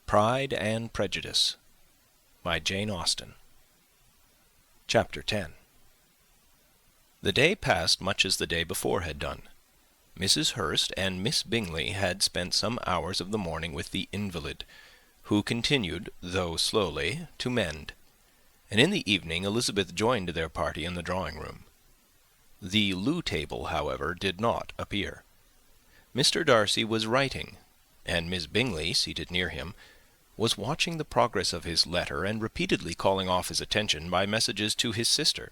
Pride and Prejudice by Jane Austen. Chapter 10. The day passed much as the day before had done. Mrs. Hurst and Miss Bingley had spent some hours of the morning with the invalid, who continued, though slowly, to mend, and in the evening Elizabeth joined their party in the drawing-room. The loo table, however, did not appear. Mr. Darcy was writing, and Miss Bingley, seated near him, was watching the progress of his letter and repeatedly calling off his attention by messages to his sister.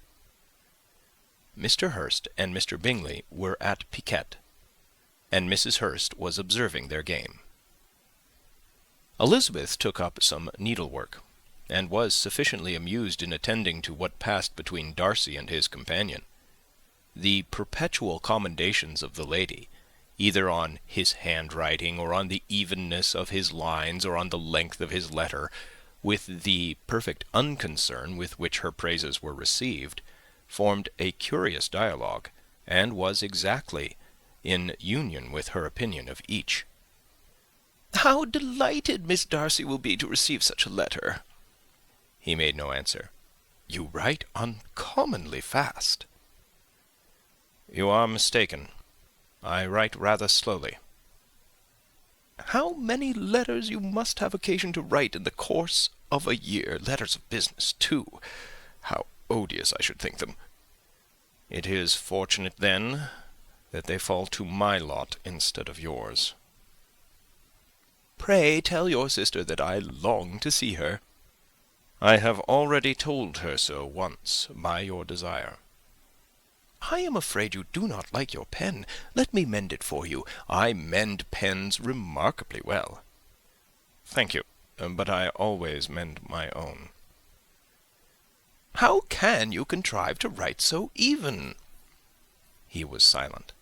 Mr. Hurst and Mr. Bingley were at piquet, and Mrs. Hurst was observing their game. Elizabeth took up some needlework, and was sufficiently amused in attending to what passed between Darcy and his companion. The perpetual commendations of the lady, either on his handwriting, or on the evenness of his lines, or on the length of his letter, with the perfect unconcern with which her praises were received, formed a curious dialogue, and was exactly in union with her opinion of each. "How delighted Miss Darcy will be to receive such a letter!" He made no answer. "You write uncommonly fast." "You are mistaken. I write rather slowly." "How many letters you must have occasion to write in the course of a year! Letters of business, too! How odious I should think them!" "It is fortunate, then, that they fall to my lot instead of yours." "Pray tell your sister that I long to see her." "I have already told her so once, by your desire." "I am afraid you do not like your pen. Let me mend it for you. I mend pens remarkably well." "Thank you, but I always mend my own." "How can you contrive to write so even?" He was silent.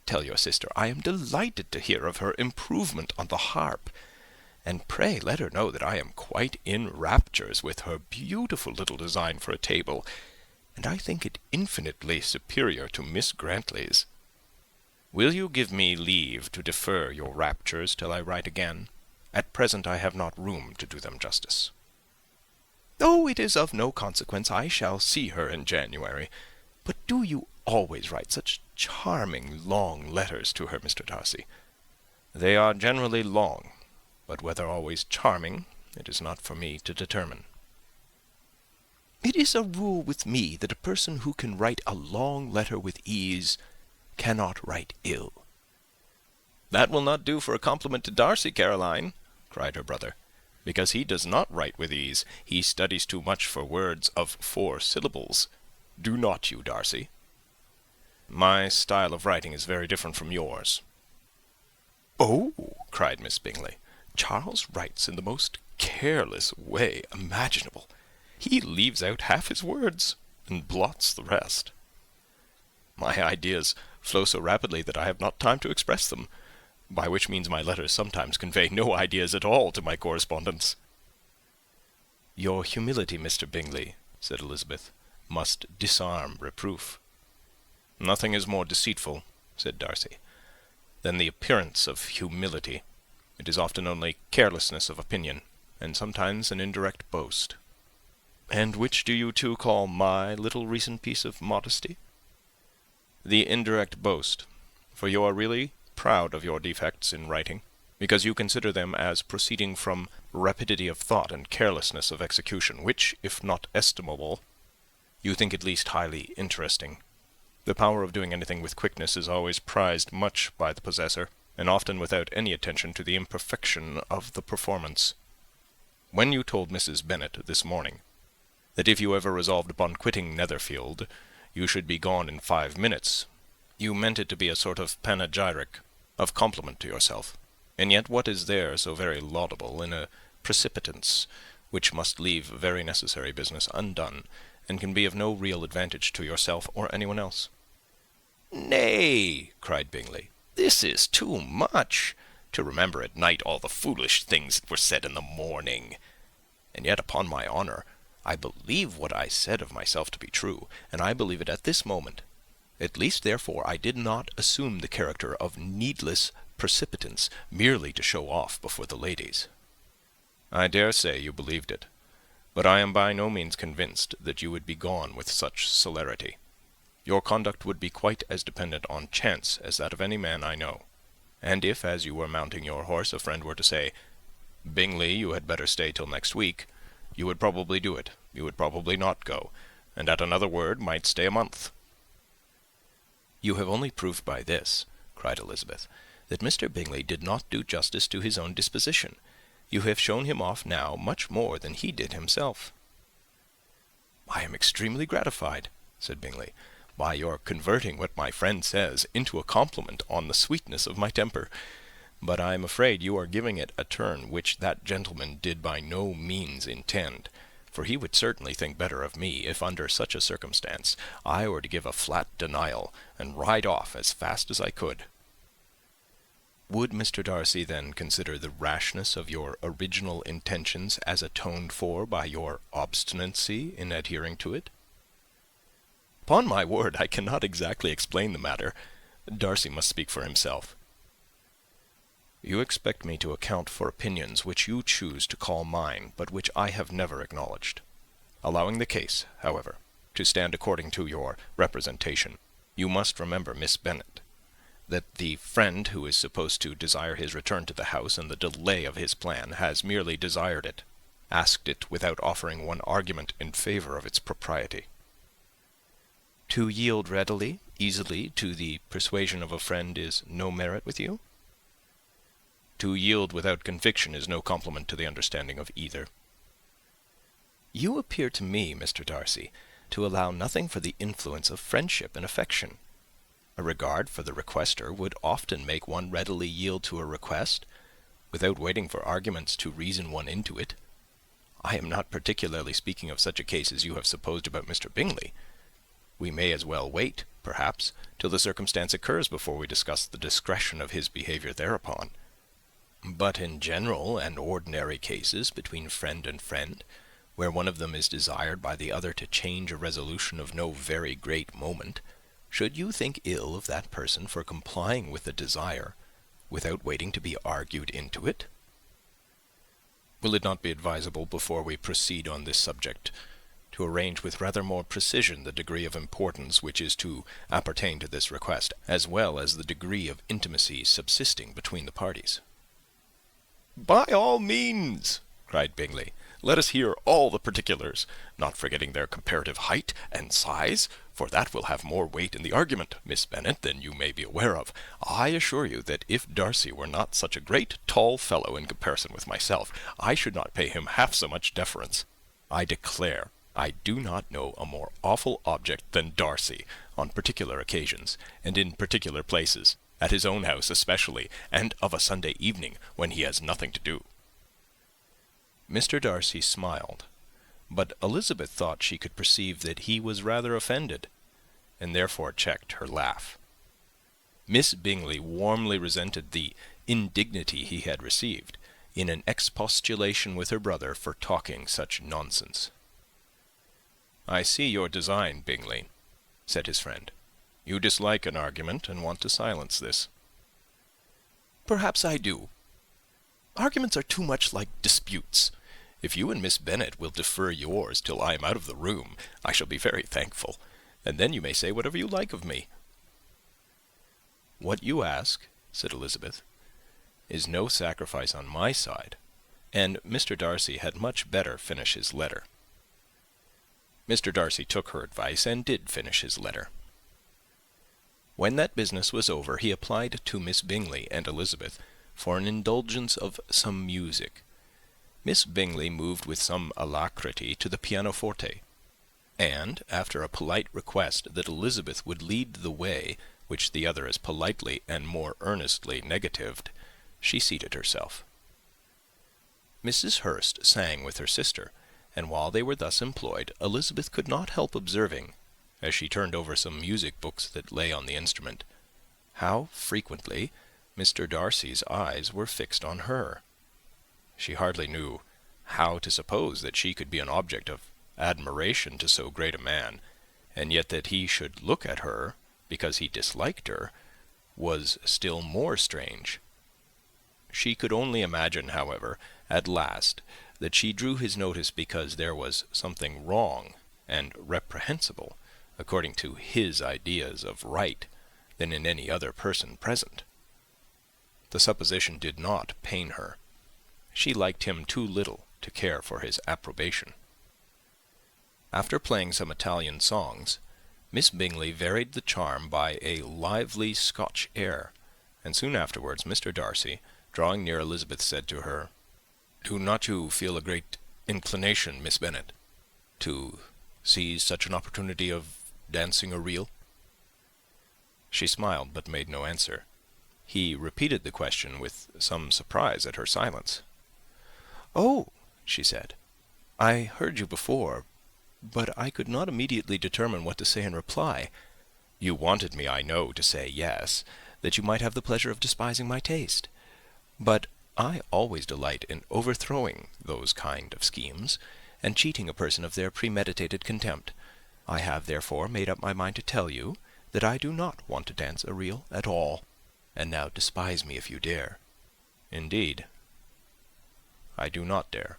"Tell your sister I am delighted to hear of her improvement on the harp, and pray let her know that I am quite in raptures with her beautiful little design for a table, and I think it infinitely superior to Miss Grantley's." "Will you give me leave to defer your raptures till I write again? At present I have not room to do them justice." "Oh, it is of no consequence. I shall see her in January. But do you always write such charming long letters to her, Mr. Darcy?" "They are generally long, but whether always charming, it is not for me to determine." "It is a rule with me that a person who can write a long letter with ease cannot write ill." "That will not do for a compliment to Darcy, Caroline," cried her brother, "because he does not write with ease. He studies too much for words of 4 syllables. Do not you, Darcy?" "My style of writing is very different from yours." "Oh!" cried Miss Bingley, "Charles writes in the most careless way imaginable. He leaves out half his words, and blots the rest." "My ideas flow so rapidly that I have not time to express them, by which means my letters sometimes convey no ideas at all to my correspondents." "Your humility, Mr. Bingley," said Elizabeth, "must disarm reproof." "Nothing is more deceitful," said Darcy, "than the appearance of humility. It is often only carelessness of opinion, and sometimes an indirect boast." "And which do you two call my little recent piece of modesty?" "The indirect boast, for you are really proud of your defects in writing, because you consider them as proceeding from rapidity of thought and carelessness of execution, which, if not estimable, you think at least highly interesting. The power of doing anything with quickness is always prized much by the possessor, and often without any attention to the imperfection of the performance. When you told Mrs. Bennet this morning that if you ever resolved upon quitting Netherfield, you should be gone in 5 minutes, you meant it to be a sort of panegyric, of compliment to yourself. And yet what is there so very laudable in a precipitance which must leave very necessary business undone, and can be of no real advantage to yourself or anyone else?" "Nay," cried Bingley, "this is too much, to remember at night all the foolish things that were said in the morning. And yet, upon my honour, I believe what I said of myself to be true, and I believe it at this moment. At least, therefore, I did not assume the character of needless precipitance merely to show off before the ladies." I dare say you believed it, but I am by no means convinced that you would be gone with such celerity. Your conduct would be quite as dependent on chance as that of any man I know. And if, as you were mounting your horse, a friend were to say, 'Bingley, you had better stay till next week,' you would probably do it. You would probably not go, and at another word might stay a month." "You have only proved by this," cried Elizabeth, "that Mr. Bingley did not do justice to his own disposition. You have shown him off now much more than he did himself." "I am extremely gratified," said Bingley, "by your converting what my friend says into a compliment on the sweetness of my temper. But I am afraid you are giving it a turn which that gentleman did by no means intend, for he would certainly think better of me if under such a circumstance I were to give a flat denial and ride off as fast as I could." "Would Mr. Darcy then consider the rashness of your original intentions as atoned for by your obstinacy in adhering to it?" "Upon my word, I cannot exactly explain the matter. Darcy must speak for himself." "You expect me to account for opinions which you choose to call mine, but which I have never acknowledged. Allowing the case, however, to stand according to your representation, you must remember, Miss Bennet, that the friend who is supposed to desire his return to the house and the delay of his plan has merely desired it, asked it without offering one argument in favour of its propriety." "To yield readily, easily, to the persuasion of a friend is no merit with you?" "To yield without conviction is no compliment to the understanding of either." "You appear to me, Mr. Darcy, to allow nothing for the influence of friendship and affection. A regard for the requester would often make one readily yield to a request, without waiting for arguments to reason one into it. I am not particularly speaking of such a case as you have supposed about Mr. Bingley. We may as well wait, perhaps, till the circumstance occurs before we discuss the discretion of his behaviour thereupon. But in general and ordinary cases between friend and friend, where one of them is desired by the other to change a resolution of no very great moment, should you think ill of that person for complying with the desire, without waiting to be argued into it?" "Will it not be advisable, before we proceed on this subject, to arrange with rather more precision the degree of importance which is to appertain to this request, as well as the degree of intimacy subsisting between the parties?" "By all means," cried Bingley. "Let us hear all the particulars, not forgetting their comparative height and size, for that will have more weight in the argument, Miss Bennet, than you may be aware of. I assure you that if Darcy were not such a great tall fellow in comparison with myself, I should not pay him half so much deference. I declare I do not know a more awful object than Darcy, on particular occasions, and in particular places, at his own house especially, and of a Sunday evening, when he has nothing to do." Mr. Darcy smiled, but Elizabeth thought she could perceive that he was rather offended, and therefore checked her laugh. Miss Bingley warmly resented the indignity he had received, in an expostulation with her brother for talking such nonsense. "I see your design, Bingley," said his friend. "You dislike an argument, and want to silence this." "Perhaps I do. Arguments are too much like disputes. If you and Miss Bennet will defer yours till I am out of the room, I shall be very thankful, and then you may say whatever you like of me." "What you ask," said Elizabeth, "is no sacrifice on my side, and Mr. Darcy had much better finish his letter." Mr. Darcy took her advice, and did finish his letter. When that business was over, he applied to Miss Bingley and Elizabeth for an indulgence of some music. Miss Bingley moved with some alacrity to the pianoforte, and, after a polite request that Elizabeth would lead the way, which the other as politely and more earnestly negatived, she seated herself. Mrs. Hurst sang with her sister, and while they were thus employed, Elizabeth could not help observing, as she turned over some music books that lay on the instrument, how frequently Mr. Darcy's eyes were fixed on her. She hardly knew how to suppose that she could be an object of admiration to so great a man, and yet that he should look at her because he disliked her was still more strange. She could only imagine, however, at last, that she drew his notice because there was something wrong and reprehensible, according to his ideas of right, than in any other person present. The supposition did not pain her. She liked him too little to care for his approbation. After playing some Italian songs, Miss Bingley varied the charm by a lively Scotch air, and soon afterwards Mr. Darcy, drawing near Elizabeth, said to her, "Do not you feel a great inclination, Miss Bennet, to seize such an opportunity of dancing a reel?" She smiled, but made no answer. He repeated the question with some surprise at her silence. "Oh," she said, "I heard you before, but I could not immediately determine what to say in reply. You wanted me, I know, to say yes, that you might have the pleasure of despising my taste. But I always delight in overthrowing those kind of schemes, and cheating a person of their premeditated contempt. I have, therefore, made up my mind to tell you that I do not want to dance a reel at all, and now despise me if you dare." "Indeed, I do not dare."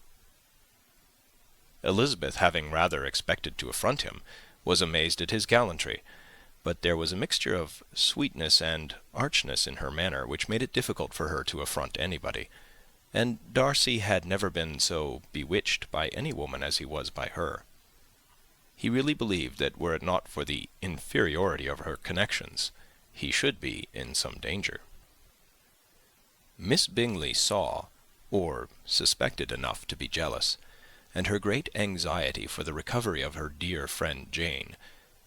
Elizabeth, having rather expected to affront him, was amazed at his gallantry, but there was a mixture of sweetness and archness in her manner which made it difficult for her to affront anybody, and Darcy had never been so bewitched by any woman as he was by her. He really believed that were it not for the inferiority of her connections, he should be in some danger. Miss Bingley saw, or suspected enough to be jealous, and her great anxiety for the recovery of her dear friend Jane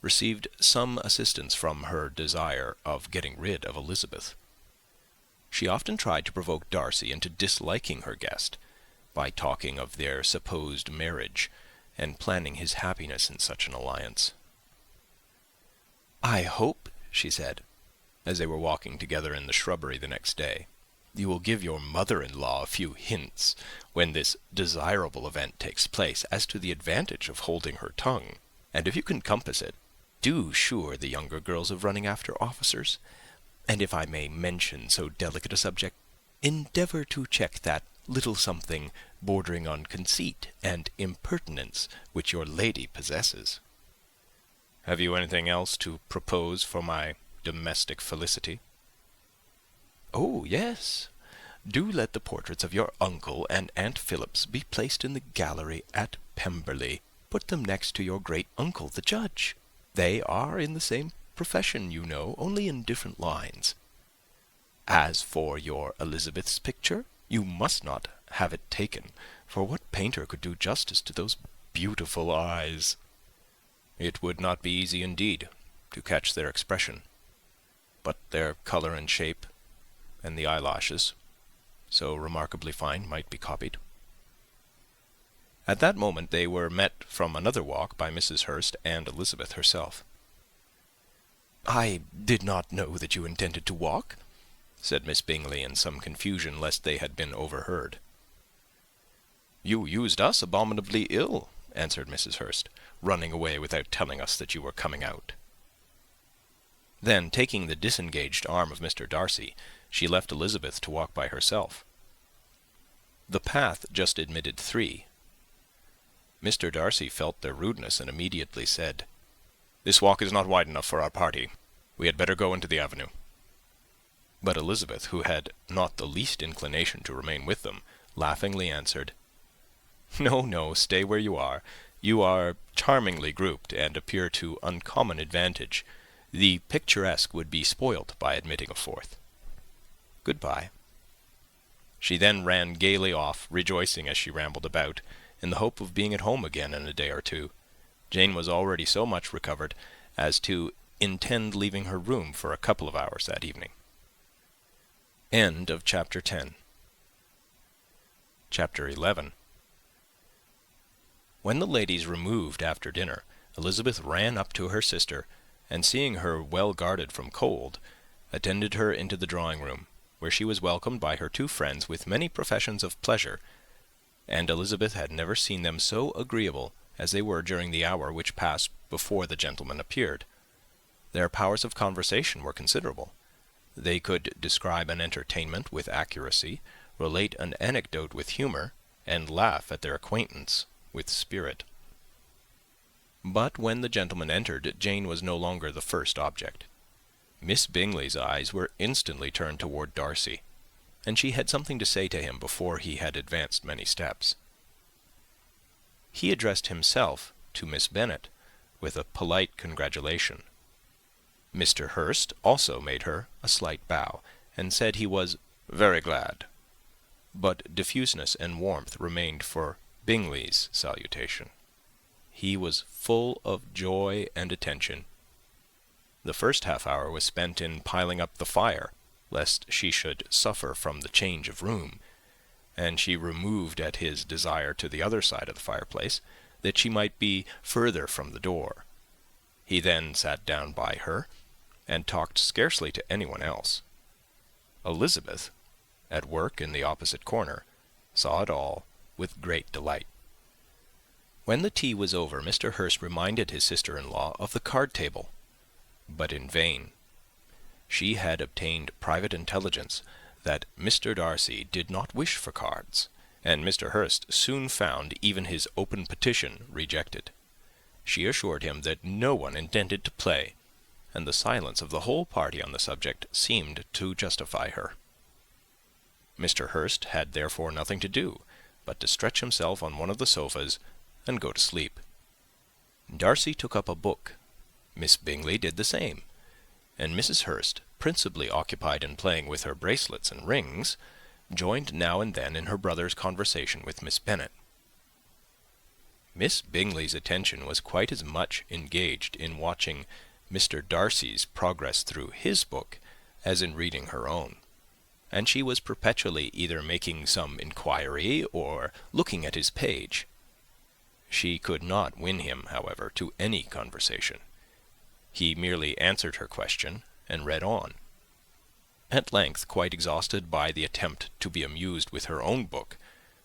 received some assistance from her desire of getting rid of Elizabeth. She often tried to provoke Darcy into disliking her guest, by talking of their supposed marriage, and planning his happiness in such an alliance. "I hope," she said, as they were walking together in the shrubbery the next day, "you will give your mother-in-law a few hints, when this desirable event takes place, as to the advantage of holding her tongue; and if you can compass it, do sure the younger girls of running after officers, and if I may mention so delicate a subject, endeavour to check that little something bordering on conceit and impertinence which your lady possesses." "Have you anything else to propose for my domestic felicity?" "Oh, yes. Do let the portraits of your uncle and Aunt Phillips be placed in the gallery at Pemberley. Put them next to your great-uncle, the judge. They are in the same profession, you know, only in different lines. As for your Elizabeth's picture, you must not have it taken, for what painter could do justice to those beautiful eyes?" "It would not be easy indeed to catch their expression, but their colour and shape, and the eyelashes, so remarkably fine, might be copied." At that moment they were met from another walk by Mrs. Hurst and Elizabeth herself. "I did not know that you intended to walk," said Miss Bingley, in some confusion lest they had been overheard. "You used us abominably ill," answered Mrs. Hurst, "running away without telling us that you were coming out." Then, taking the disengaged arm of Mr. Darcy, she left Elizabeth to walk by herself. The path just admitted 3. Mr. Darcy felt their rudeness, and immediately said, "This walk is not wide enough for our party. We had better go into the avenue." But Elizabeth, who had not the least inclination to remain with them, laughingly answered, "No, no, stay where you are. You are charmingly grouped, and appear to uncommon advantage. The picturesque would be spoilt by admitting a 4th. Good-bye." She then ran gaily off, rejoicing as she rambled about, in the hope of being at home again in a day or 2. Jane was already so much recovered as to intend leaving her room for a couple of hours that evening. End of Chapter 10. Chapter 11. When the ladies removed after dinner, Elizabeth ran up to her sister, and seeing her well guarded from cold, attended her into the drawing-room, where she was welcomed by her 2 friends with many professions of pleasure, and Elizabeth had never seen them so agreeable as they were during the hour which passed before the gentlemen appeared. Their powers of conversation were considerable. They could describe an entertainment with accuracy, relate an anecdote with humour, and laugh at their acquaintance with spirit. But when the gentleman entered, Jane was no longer the first object. Miss Bingley's eyes were instantly turned toward Darcy, and she had something to say to him before he had advanced many steps. He addressed himself to Miss Bennet with a polite congratulation. Mr. Hurst also made her a slight bow, and said he was very glad, but diffuseness and warmth remained for Bingley's salutation. He was full of joy and attention. The first half-hour was spent in piling up the fire, lest she should suffer from the change of room, and she removed at his desire to the other side of the fireplace, that she might be further from the door. He then sat down by her, and talked scarcely to anyone else. Elizabeth, at work in the opposite corner, saw it all with great delight. When the tea was over, Mr. Hurst reminded his sister-in-law of the card-table, but in vain. She had obtained private intelligence that Mr. Darcy did not wish for cards, and Mr. Hurst soon found even his open petition rejected. She assured him that no one intended to play, and the silence of the whole party on the subject seemed to justify her. Mr. Hurst had therefore nothing to do but to stretch himself on one of the sofas and go to sleep. Darcy took up a book. Miss Bingley did the same, and Mrs. Hurst, principally occupied in playing with her bracelets and rings, joined now and then in her brother's conversation with Miss Bennet. Miss Bingley's attention was quite as much engaged in watching Mr. Darcy's progress through his book as in reading her own, and she was perpetually either making some inquiry or looking at his page. She could not win him, however, to any conversation. He merely answered her question and read on. At length, quite exhausted by the attempt to be amused with her own book,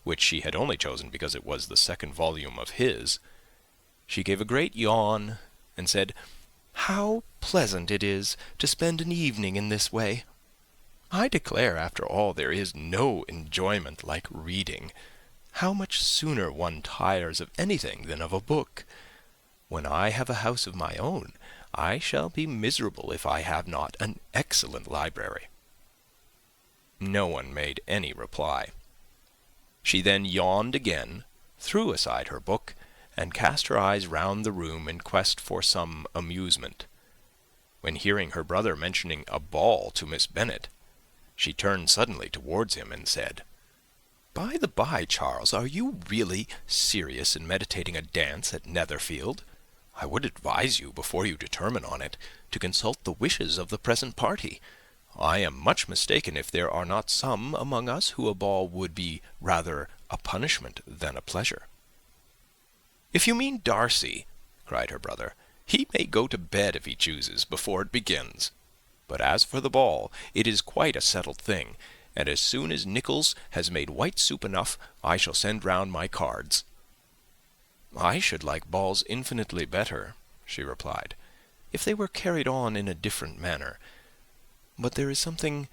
which she had only chosen because it was the second volume of his, she gave a great yawn and said, "How pleasant it is to spend an evening in this way! I declare, after all, there is no enjoyment like reading. How much sooner one tires of anything than of a book! When I have a house of my own, I shall be miserable if I have not an excellent library." No one made any reply. She then yawned again, threw aside her book, and cast her eyes round the room in quest for some amusement, when, hearing her brother mentioning a ball to Miss Bennet, she turned suddenly towards him and said, "By the by, Charles, are you really serious in meditating a dance at Netherfield? I would advise you, before you determine on it, to consult the wishes of the present party. I am much mistaken if there are not some among us who a ball would be rather a punishment than a pleasure." "If you mean Darcy," cried her brother, "he may go to bed, if he chooses, before it begins. But as for the ball, it is quite a settled thing, and as soon as Nichols has made white soup enough, I shall send round my cards." "I should like balls infinitely better," she replied, "if they were carried on in a different manner. But there is something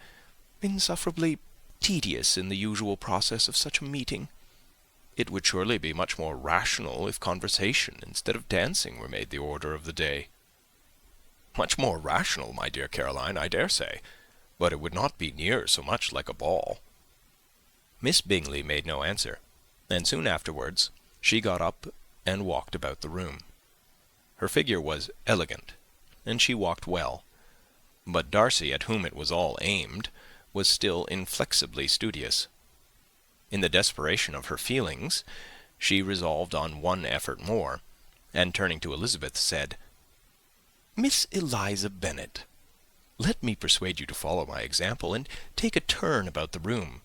insufferably tedious in the usual process of such a meeting. It would surely be much more rational if conversation instead of dancing were made the order of the day." "Much more rational, my dear Caroline, I dare say, but it would not be near so much like a ball." Miss Bingley made no answer, and soon afterwards she got up and walked about the room. Her figure was elegant, and she walked well, but Darcy, at whom it was all aimed, was still inflexibly studious. In the desperation of her feelings, she resolved on one effort more, and turning to Elizabeth, said, "Miss Eliza Bennet, let me persuade you to follow my example, and take a turn about the room.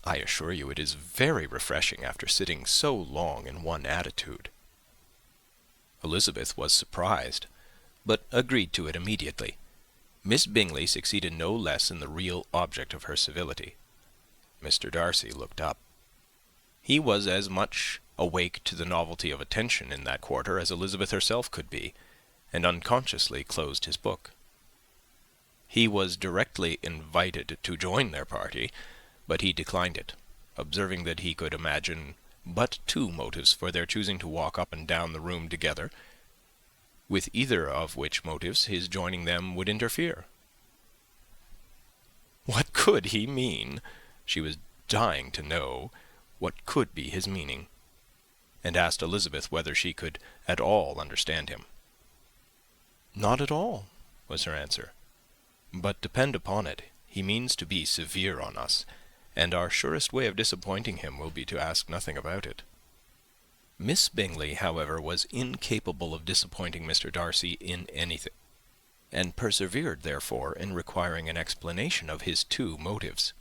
I assure you it is very refreshing after sitting so long in one attitude." Elizabeth was surprised, but agreed to it immediately. Miss Bingley succeeded no less in the real object of her civility. Mr. Darcy looked up. He was as much awake to the novelty of attention in that quarter as Elizabeth herself could be, and unconsciously closed his book. He was directly invited to join their party, but he declined it, observing that he could imagine but two motives for their choosing to walk up and down the room together, with either of which motives his joining them would interfere. What could he mean? She was dying to know what could be his meaning, and asked Elizabeth whether she could at all understand him. "Not at all," was her answer. "But depend upon it, he means to be severe on us, and our surest way of disappointing him will be to ask nothing about it." Miss Bingley, however, was incapable of disappointing Mr. Darcy in anything, and persevered, therefore, in requiring an explanation of his two motives.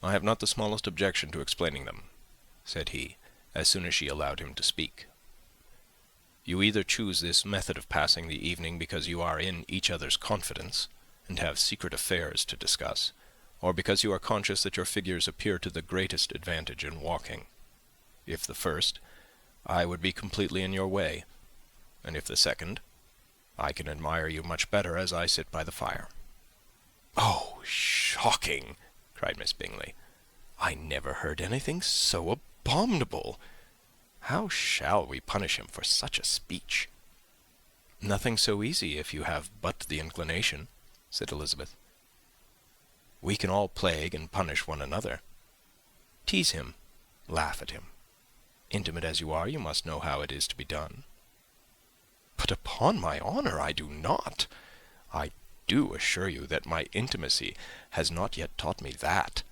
"I have not the smallest objection to explaining them," said he, as soon as she allowed him to speak. "You either choose this method of passing the evening because you are in each other's confidence, and have secret affairs to discuss, or because you are conscious that your figures appear to the greatest advantage in walking. If the first, I would be completely in your way, and if the second, I can admire you much better as I sit by the fire." "Oh, shocking!" cried Miss Bingley. "I never heard anything so abominable. How shall we punish him for such a speech?" "Nothing so easy, if you have but the inclination," said Elizabeth. "We can all plague and punish one another. Tease him, laugh at him. Intimate as you are, you must know how it is to be done." "But upon my honour, I do not. I do assure you that my intimacy has not yet taught me that.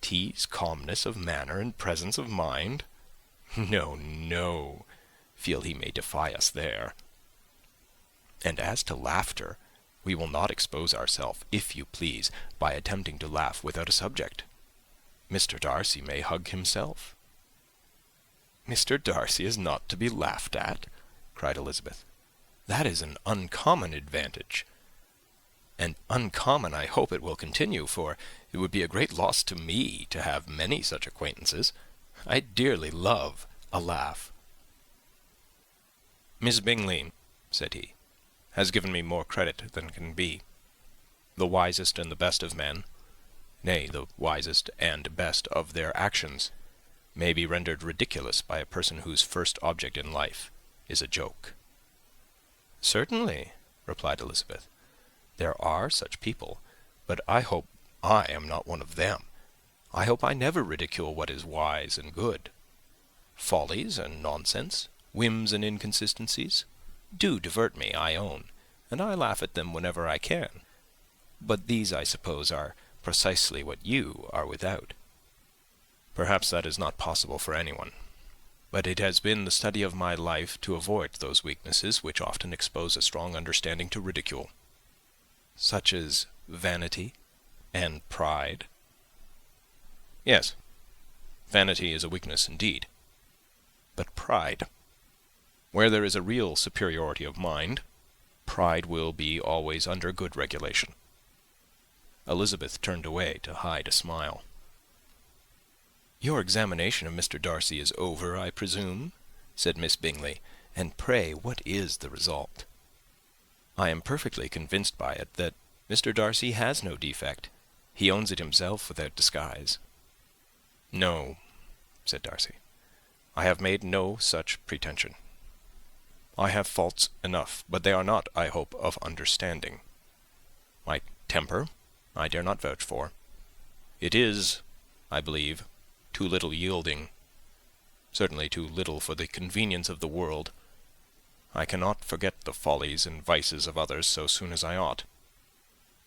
Tease calmness of manner and presence of mind? No, no. Feel he may defy us there. And as to laughter, we will not expose ourselves, if you please, by attempting to laugh without a subject. Mr. Darcy may hug himself." "Mr. Darcy is not to be laughed at?" cried Elizabeth. "That is an uncommon advantage. And uncommon I hope it will continue, for it would be a great loss to me to have many such acquaintances. I dearly love a laugh." "Miss Bingley," said he, "has given me more credit than can be. The wisest and the best of men, nay, the wisest and best of their actions, may be rendered ridiculous by a person whose first object in life is a joke." "Certainly," replied Elizabeth. "There are such people, but I hope I am not one of them. I hope I never ridicule what is wise and good. Follies and nonsense, whims and inconsistencies, do divert me, I own, and I laugh at them whenever I can. But these, I suppose, are precisely what you are without." "Perhaps that is not possible for anyone. But it has been the study of my life to avoid those weaknesses which often expose a strong understanding to ridicule." "Such as vanity and pride?" "Yes, vanity is a weakness indeed. But pride, where there is a real superiority of mind, pride will be always under good regulation." Elizabeth turned away to hide a smile. "Your examination of Mr. Darcy is over, I presume?" said Miss Bingley. "And pray, what is the result?" "I am perfectly convinced by it that Mr. Darcy has no defect. He owns it himself without disguise." "No," said Darcy, "I have made no such pretension. I have faults enough, but they are not, I hope, of understanding. My temper I dare not vouch for. It is, I believe, too little yielding, certainly too little for the convenience of the world. I cannot forget the follies and vices of others so soon as I ought,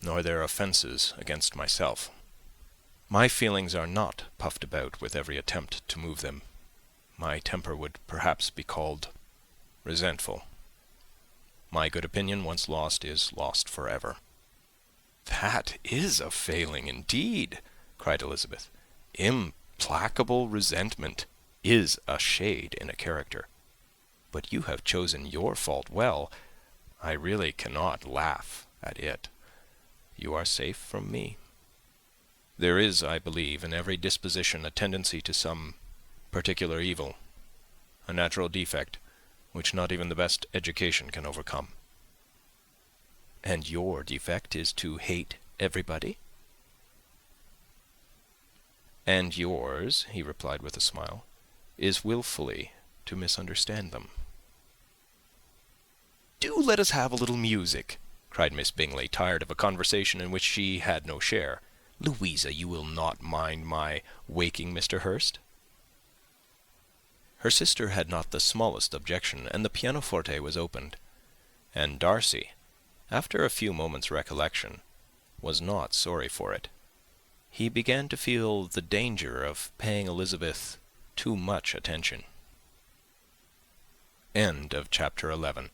nor their offences against myself. My feelings are not puffed about with every attempt to move them. My temper would perhaps be called resentful. My good opinion, once lost, is lost forever." "That is a failing indeed," cried Elizabeth. "Implacable resentment is a shade in a character. But you have chosen your fault well. I really cannot laugh at it. You are safe from me. There is, I believe, in every disposition a tendency to some particular evil, a natural defect, which not even the best education can overcome." "And your defect is to hate everybody?" "And yours," he replied with a smile, "is wilfully to misunderstand them." "Do let us have a little music," cried Miss Bingley, tired of a conversation in which she had no share. "Louisa, you will not mind my waking Mr. Hurst?" Her sister had not the smallest objection, and the pianoforte was opened; and Darcy, after a few moments' recollection, was not sorry for it. He began to feel the danger of paying Elizabeth too much attention. Chapter 11.